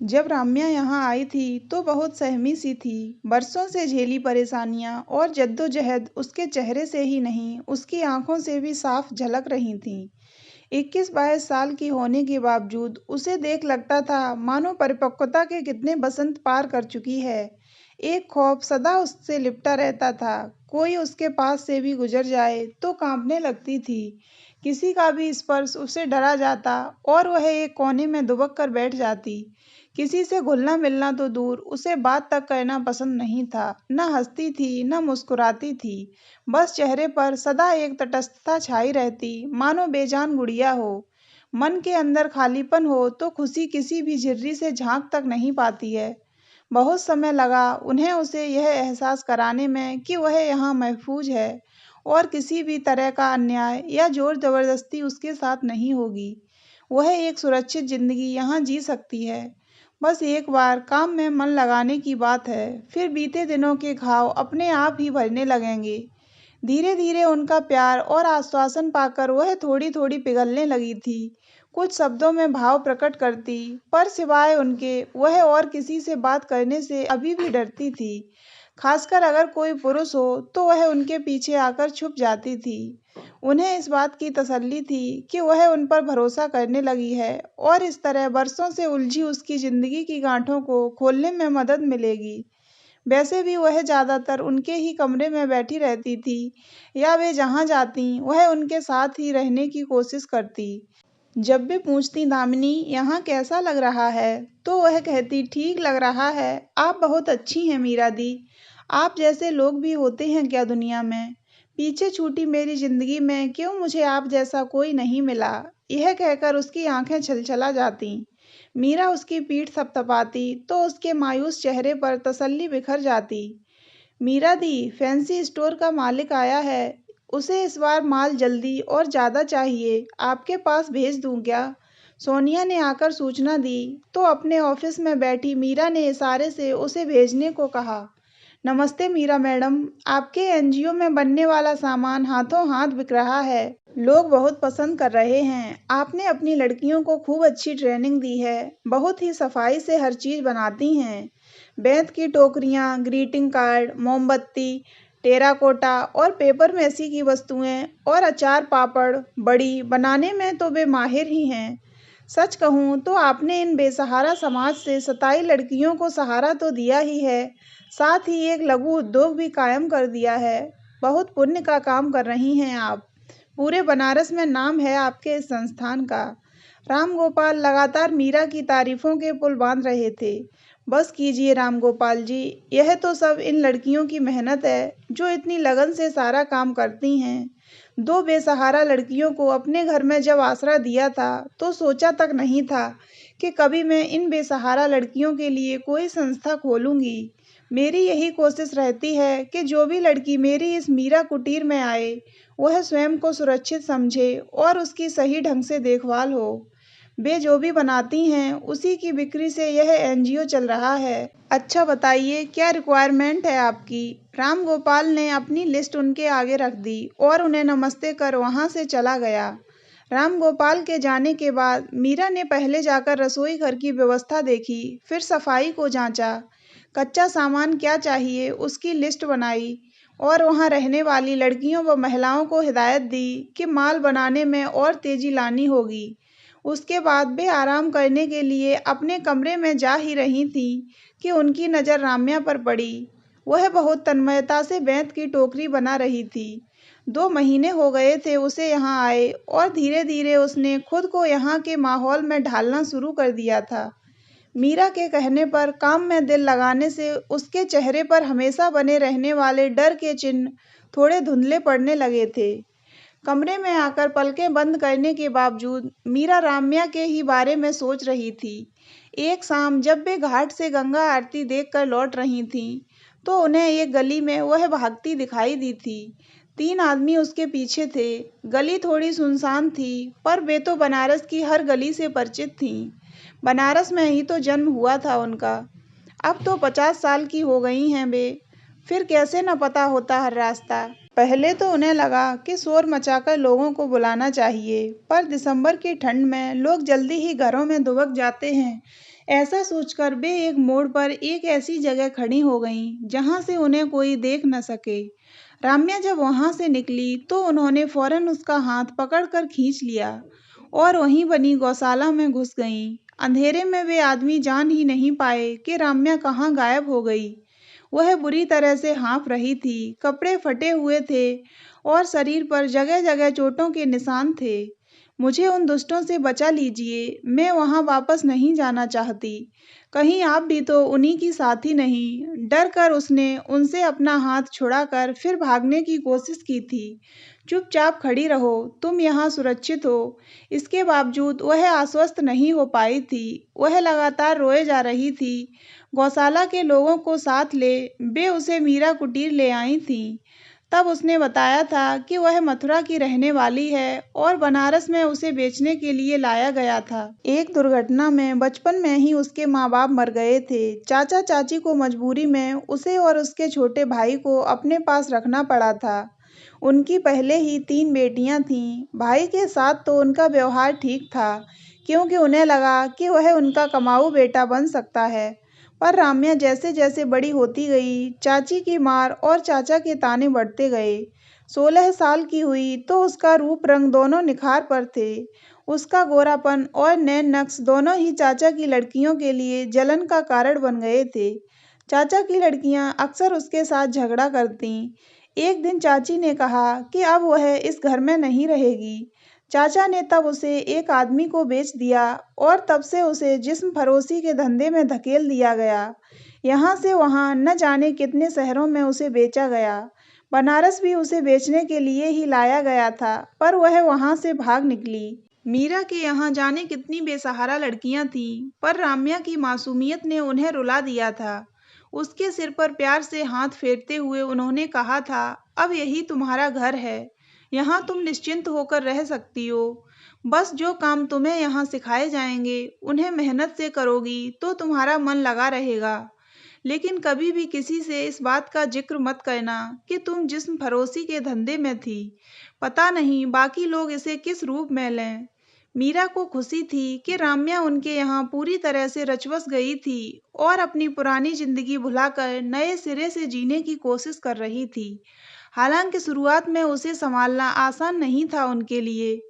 जब राम्या यहाँ आई थी तो बहुत सहमी सी थी। बरसों से झेली परेशानियां और जद्दोजहद उसके चेहरे से ही नहीं, उसकी आंखों से भी साफ झलक रही थीं। 21-22 साल की होने के बावजूद उसे देख लगता था मानो परिपक्वता के कितने बसंत पार कर चुकी है। एक खौफ सदा उससे लिपटा रहता था, कोई उसके पास से भी गुजर जाए तो कांपने लगती थी। किसी का भी स्पर्श उसे डरा जाता और वह एक कोने में दुबक कर बैठ जाती। किसी से घुलना मिलना तो दूर, उसे बात तक करना पसंद नहीं था। न हंसती थी न मुस्कुराती थी, बस चेहरे पर सदा एक तटस्थता छाई रहती, मानो बेजान गुड़िया हो। मन के अंदर खालीपन हो तो खुशी किसी भी झिर्री से झांक तक नहीं पाती है। बहुत समय लगा उन्हें उसे यह एहसास कराने में कि वह यहाँ महफूज है और किसी भी तरह का अन्याय या जोर जबरदस्ती उसके साथ नहीं होगी। वह एक सुरक्षित जिंदगी यहाँ जी सकती है। बस एक बार काम में मन लगाने की बात है, फिर बीते दिनों के घाव अपने आप ही भरने लगेंगे। धीरे धीरे उनका प्यार और आश्वासन पाकर वह थोड़ी थोड़ी पिघलने लगी थी। कुछ शब्दों में भाव प्रकट करती, पर सिवाय उनके वह और किसी से बात करने से अभी भी डरती थी। खासकर अगर कोई पुरुष हो तो वह उनके पीछे आकर छुप जाती थी। उन्हें इस बात की तसल्ली थी कि वह उन पर भरोसा करने लगी है और इस तरह बरसों से उलझी उसकी जिंदगी की गांठों को खोलने में मदद मिलेगी। वैसे भी वह ज़्यादातर उनके ही कमरे में बैठी रहती थी, या वे जहाँ जाती वह उनके साथ ही रहने की कोशिश करती। जब भी पूछती, दामिनी यहाँ कैसा लग रहा है, तो वह कहती, ठीक लग रहा है, आप बहुत अच्छी हैं मीरा दी। आप जैसे लोग भी होते हैं क्या दुनिया में? पीछे छूटी मेरी जिंदगी में क्यों मुझे आप जैसा कोई नहीं मिला? यह कहकर उसकी आंखें छलछला जाती। मीरा उसकी पीठ थपथपाती तो उसके मायूस चेहरे पर तसल्ली बिखर जाती। मीरा दी, फैंसी स्टोर का मालिक आया है, उसे इस बार माल जल्दी और ज़्यादा चाहिए, आपके पास भेज दूं क्या? सोनिया ने आकर सूचना दी तो अपने ऑफिस में बैठी मीरा ने इशारे से उसे भेजने को कहा। नमस्ते मीरा मैडम, आपके एनजीओ में बनने वाला सामान हाथों हाथ बिक रहा है। लोग बहुत पसंद कर रहे हैं। आपने अपनी लड़कियों को खूब अच्छी ट्रेनिंग दी है, बहुत ही सफाई से हर चीज़ बनाती हैं। बेंत की टोकरियाँ, ग्रीटिंग कार्ड, मोमबत्ती, टेराकोटा और पेपर मैसी की वस्तुएं और अचार पापड़ बड़ी बनाने में तो वे माहिर ही हैं। सच कहूँ तो आपने इन बेसहारा समाज से सताई लड़कियों को सहारा तो दिया ही है, साथ ही एक लघु उद्योग भी कायम कर दिया है। बहुत पुण्य का काम कर रही हैं आप। पूरे बनारस में नाम है आपके इस संस्थान का। राम गोपाल लगातार मीरा की तारीफों के पुल बांध रहे थे। बस कीजिए राम गोपाल जी, यह तो सब इन लड़कियों की मेहनत है जो इतनी लगन से सारा काम करती हैं। दो बेसहारा लड़कियों को अपने घर में जब आसरा दिया था तो सोचा तक नहीं था कि कभी मैं इन बेसहारा लड़कियों के लिए कोई संस्था खोलूंगी। मेरी यही कोशिश रहती है कि जो भी लड़की मेरी इस मीरा कुटीर में आए वह स्वयं को सुरक्षित समझे और उसकी सही ढंग से देखभाल हो। वे जो भी बनाती हैं उसी की बिक्री से यह एनजीओ चल रहा है। अच्छा बताइए, क्या रिक्वायरमेंट है आपकी? राम गोपाल ने अपनी लिस्ट उनके आगे रख दी और उन्हें नमस्ते कर वहां से चला गया। राम गोपाल के जाने के बाद मीरा ने पहले जाकर रसोई घर की व्यवस्था देखी, फिर सफाई को जांचा। कच्चा सामान क्या चाहिए उसकी लिस्ट बनाई और वहां रहने वाली लड़कियों व महिलाओं को हिदायत दी कि माल बनाने में और तेजी लानी होगी। उसके बाद वे आराम करने के लिए अपने कमरे में जा ही रही थीं कि उनकी नज़र राम्या पर पड़ी। वह बहुत तन्मयता से बेंत की टोकरी बना रही थी। 2 महीने हो गए थे उसे यहाँ आए और धीरे धीरे उसने खुद को यहाँ के माहौल में ढालना शुरू कर दिया था। मीरा के कहने पर काम में दिल लगाने से उसके चेहरे पर हमेशा बने रहने वाले डर के चिन्ह थोड़े धुंधले पड़ने लगे थे। कमरे में आकर पलकें बंद करने के बावजूद मीरा राम्या के ही बारे में सोच रही थी। एक शाम जब वे घाट से गंगा आरती देखकर लौट रही थीं, तो उन्हें एक गली में वह भागती दिखाई दी थी। 3 आदमी उसके पीछे थे। गली थोड़ी सुनसान थी, पर वे तो बनारस की हर गली से परिचित थीं। बनारस में ही तो जन्म हुआ था उनका। अब तो 50 साल की हो गई हैं वे, फिर कैसे न पता होता हर रास्ता। पहले तो उन्हें लगा कि शोर मचाकर लोगों को बुलाना चाहिए, पर दिसंबर की ठंड में लोग जल्दी ही घरों में दुबक जाते हैं, ऐसा सोचकर वे एक मोड़ पर एक ऐसी जगह खड़ी हो गईं जहां से उन्हें कोई देख न सके। राम्या जब वहां से निकली तो उन्होंने फौरन उसका हाथ पकड़कर खींच लिया और वहीं बनी गौशाला में घुस गईं। अंधेरे में वे आदमी जान ही नहीं पाए कि राम्या कहाँ गायब हो गई। वह बुरी तरह से हाँफ रही थी, कपड़े फटे हुए थे और शरीर पर जगह-जगह चोटों के निशान थे। मुझे उन दुष्टों से बचा लीजिए, मैं वहाँ वापस नहीं जाना चाहती। कहीं आप भी तो उन्हीं की साथी नहीं। डर कर उसने उनसे अपना हाथ छुड़ाकर फिर भागने की कोशिश की थी। चुपचाप खड़ी रहो, तुम यहाँ सुरक्षित हो। इसके बावजूद वह आश्वस्त नहीं हो पाई थी। वह लगातार रोए जा रही थी। गौशाला के लोगों को साथ ले वे उसे मीरा कुटीर ले आई थीं। तब उसने बताया था कि वह मथुरा की रहने वाली है और बनारस में उसे बेचने के लिए लाया गया था। एक दुर्घटना में बचपन में ही उसके माँ-बाप मर गए थे। चाचा-चाची को मजबूरी में उसे और उसके छोटे भाई को अपने पास रखना पड़ा था। उनकी पहले ही 3 बेटियां थीं। भाई के साथ तो उनका व्यवहार ठीक था, क्योंकि उन्हें लगा कि वह उनका कमाऊ बेटा बन सकता है। पर राम्या जैसे-जैसे बड़ी होती गई, चाची की मार और चाचा के ताने बढ़ते गए। 16 साल की हुई तो उसका रूप-रंग दोनों निखार पर थे। उसका गोरापन और नैन नक्श दोनों ही चाचा की लड़कियों के लिए जलन का कारण बन गए थे। चाचा की लड़कियां अक्सर उसके साथ झगड़ा करतीं। एक दिन चाची ने कहा कि अब वह इस घर में नहीं रहेगी। चाचा ने तब उसे एक आदमी को बेच दिया और तब से उसे जिस्म फरोशी के धंधे में धकेल दिया गया। यहाँ से वहाँ न जाने कितने शहरों में उसे बेचा गया। बनारस भी उसे बेचने के लिए ही लाया गया था, पर वह वहाँ से भाग निकली। मीरा के यहाँ जाने कितनी बेसहारा लड़कियां थीं, पर राम्या की मासूमियत ने उन्हें रुला दिया था। उसके सिर पर प्यार से हाथ फेरते हुए उन्होंने कहा था, अब यही तुम्हारा घर है। यहाँ तुम निश्चिंत होकर रह सकती हो। बस जो काम तुम्हें यहाँ सिखाए जाएंगे, उन्हें मेहनत से करोगी तो तुम्हारा मन लगा रहेगा। लेकिन कभी भी किसी से इस बात का जिक्र मत करना कि तुम जिस्म फरोशी के धंधे में थी। पता नहीं बाकी लोग इसे किस रूप में लें। मीरा को खुशी थी कि राम्या उनके यहाँ पूरी तरह से रचबस गई थी और अपनी पुरानी जिंदगी भुलाकर नए सिरे से जीने की कोशिश कर रही थी। हालांकि शुरुआत में उसे संभालना आसान नहीं था उनके लिए।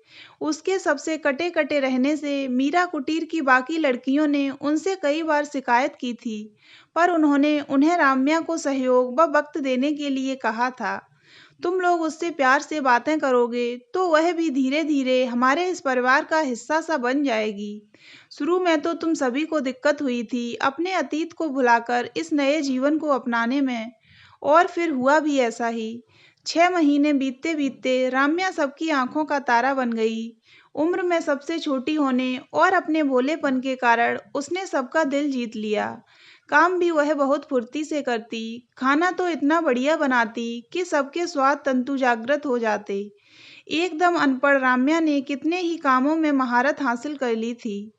उसके सबसे कटे-कटे रहने से मीरा कुटीर की बाकी लड़कियों ने उनसे कई बार शिकायत की थी, पर उन्होंने उन्हें राम्या को सहयोग व वक्त देने के लिए कहा था। तुम लोग उससे प्यार से बातें करोगे तो वह भी धीरे-धीरे हमारे इस परिवार का हिस्सा सा बन जाएगी। शुरू में तो तुम सभी को दिक्कत हुई थी अपने अतीत को भुलाकर इस नए जीवन को अपनाने में, और फिर हुआ भी ऐसा ही। 6 महीने बीतते-बीतते राम्या सबकी आंखों का तारा बन गई। उम्र में सबसे छोटी होने और अपने भोलेपन के कारण उसने सबका दिल जीत लिया। काम भी वह बहुत फुर्ती से करती, खाना तो इतना बढ़िया बनाती कि सबके स्वाद तंतु जागृत हो जाते। एकदम अनपढ़ राम्या ने कितने ही कामों में महारत हासिल कर ली थी।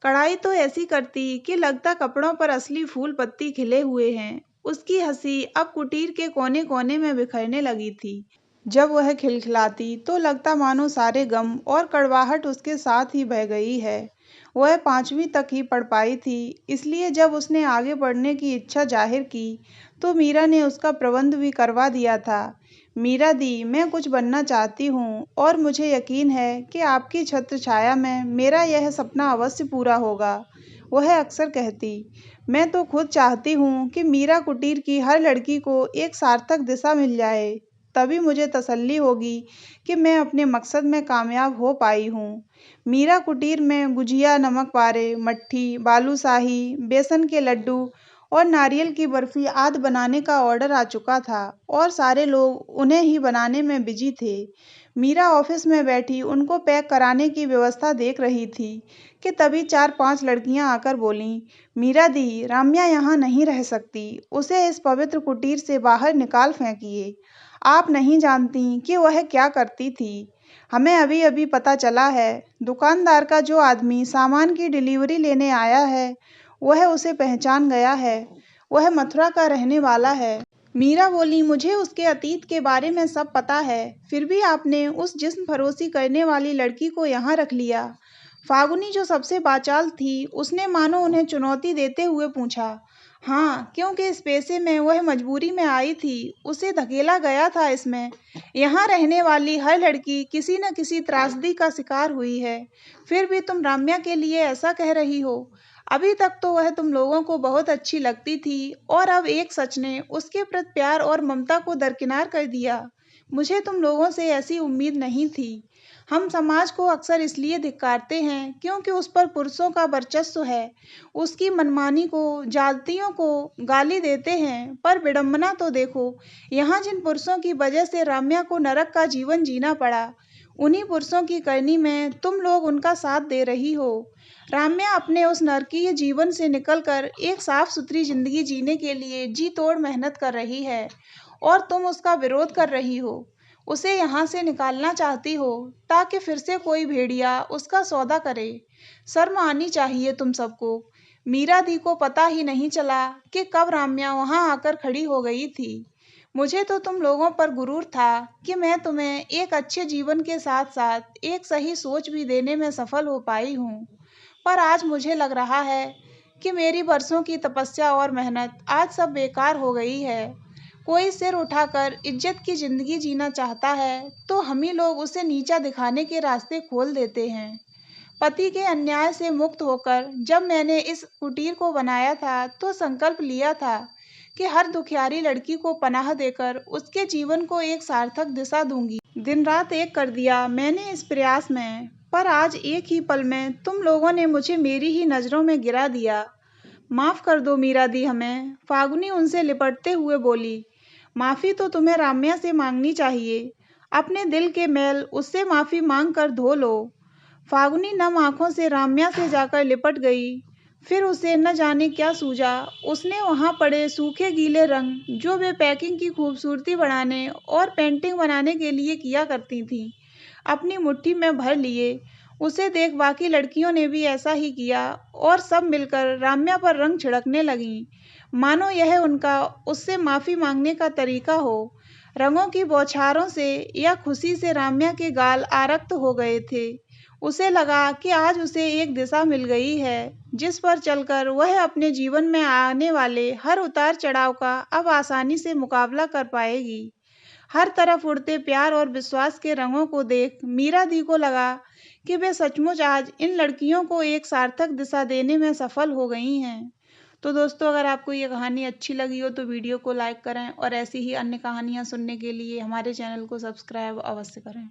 कढ़ाई तो ऐसी करती कि लगता कपड़ों पर असली फूल पत्ती खिले हुए हैं। उसकी हंसी अब कुटीर के कोने-कोने में बिखरने लगी थी। जब वह खिलखिलाती तो लगता मानो सारे गम और कड़वाहट उसके साथ ही बह गई है। वह 5वीं तक ही पढ़ पाई थी, इसलिए जब उसने आगे पढ़ने की इच्छा जाहिर की, तो मीरा ने उसका प्रबंध भी करवा दिया था। मीरा दी, मैं कुछ बनना चाहती हूँ और मुझे यकीन है कि आपकी छत्र छाया में मेरा यह सपना अवश्य पूरा होगा, वह अक्सर कहती। मैं तो खुद चाहती हूँ कि मीरा कुटीर की हर लड़की को एक सार्थक दिशा मिल जाए, तभी मुझे तसल्ली होगी कि मैं अपने मकसद में कामयाब हो पाई हूँ। मीरा कुटीर में गुजिया, नमक पारे, मट्ठी, बालूशाही, बेसन के लड्डू और नारियल की बर्फी आदि बनाने का ऑर्डर आ चुका था और सारे लोग उन्हें ही बनाने में बिजी थे। मीरा ऑफिस में बैठी उनको पैक कराने की व्यवस्था देख रही थी कि तभी 4-5 लड़कियां आकर बोलीं, मीरा दी, राम्या यहाँ नहीं रह सकती, उसे इस पवित्र कुटीर से बाहर निकाल फेंकिए। आप नहीं जानती कि वह क्या करती थी। हमें अभी-अभी पता चला है, दुकानदार का जो आदमी सामान की डिलीवरी लेने आया है, वह उसे पहचान गया है। वह मथुरा का रहने वाला है। मीरा बोली, मुझे उसके अतीत के बारे में सब पता है, फिर भी आपने उस जिस्म फरोशी करने वाली लड़की को यहाँ रख लिया। फागुनी जो सबसे बाचाल थी, उसने मानो उन्हें चुनौती देते हुए पूछा। हाँ, क्योंकि इस पेशे में वह मजबूरी में आई थी, उसे धकेला गया था इसमें। यहाँ रहने वाली हर लड़की किसी न किसी त्रासदी का शिकार हुई है। फिर भी तुम राम्या के लिए ऐसा कह रही हो। अभी तक तो वह तुम लोगों को बहुत अच्छी लगती थी और अब एक सच ने उसके प्रति प्यार और ममता को दरकिनार कर दिया। मुझे तुम लोगों से ऐसी उम्मीद नहीं थी। हम समाज को अक्सर इसलिए धिक्कारते हैं क्योंकि उस पर पुरुषों का वर्चस्व है। उसकी मनमानी को, जातियों को गाली देते हैं, पर विडंबना तो देखो, यहाँ जिन पुरुषों की वजह से राम्या को नरक का जीवन जीना पड़ा, उन्हीं पुरुषों की करनी में तुम लोग उनका साथ दे रही हो। राम्या अपने उस नरकीय जीवन से निकलकर एक साफ सुथरी जिंदगी जीने के लिए जी तोड़ मेहनत कर रही है और तुम उसका विरोध कर रही हो। उसे यहाँ से निकालना चाहती हो ताकि फिर से कोई भेड़िया उसका सौदा करे। शर्म आनी चाहिए तुम सबको। मीरा दी को पता ही नहीं चला कि कब राम्या वहाँ आकर खड़ी हो गई थी। मुझे तो तुम लोगों पर गुरूर था कि मैं तुम्हें एक अच्छे जीवन के साथ साथ एक सही सोच भी देने में सफल हो पाई हूँ। पर आज मुझे लग रहा है कि मेरी बरसों की तपस्या और मेहनत आज सब बेकार हो गई है। कोई सिर उठाकर इज्जत की जिंदगी जीना चाहता है तो हम ही लोग उसे नीचा दिखाने के रास्ते खोल देते हैं। पति के अन्याय से मुक्त होकर जब मैंने इस कुटीर को बनाया था तो संकल्प लिया था कि हर दुखियारी लड़की को पनाह देकर उसके जीवन को एक सार्थक दिशा दूंगी। दिन रात एक कर दिया मैंने इस प्रयास में, पर आज एक ही पल में तुम लोगों ने मुझे मेरी ही नज़रों में गिरा दिया। माफ कर दो मीरा दी हमें, फागुनी उनसे लिपटते हुए बोली। माफी तो तुम्हें राम्या से मांगनी चाहिए। अपने दिल के मैल उससे माफी मांग कर धो लो। फागुनी नम आंखों से राम्या से जाकर लिपट गई। फिर उसे न जाने क्या सूझा। उसने वहां पड़े सूखे गीले रंग जो वे पैकिंग की खूबसूरती बढ़ाने और पेंटिंग बनाने के लिए किया करती थीं, अपनी मुट्ठी में भर लिए। उसे देख बाकी लड़कियों ने भी ऐसा ही किया और सब मिलकर राम्या पर रंग छिड़कने लगीं, मानो यह उनका उससे माफी मांगने का तरीका हो। रंगों की बौछारों से या खुशी से राम्या के गाल आरक्त हो गए थे। उसे लगा कि आज उसे एक दिशा मिल गई है जिस पर चलकर वह अपने जीवन में आने वाले हर उतार चढ़ाव का अब आसानी से मुकाबला कर पाएगी। हर तरफ उड़ते प्यार और विश्वास के रंगों को देख मीरा दी को लगा कि वे सचमुच आज इन लड़कियों को एक सार्थक दिशा देने में सफल हो गई हैं। तो दोस्तों, अगर आपको ये कहानी अच्छी लगी हो तो वीडियो को लाइक करें और ऐसी ही अन्य कहानियाँ सुनने के लिए हमारे चैनल को सब्सक्राइब अवश्य करें।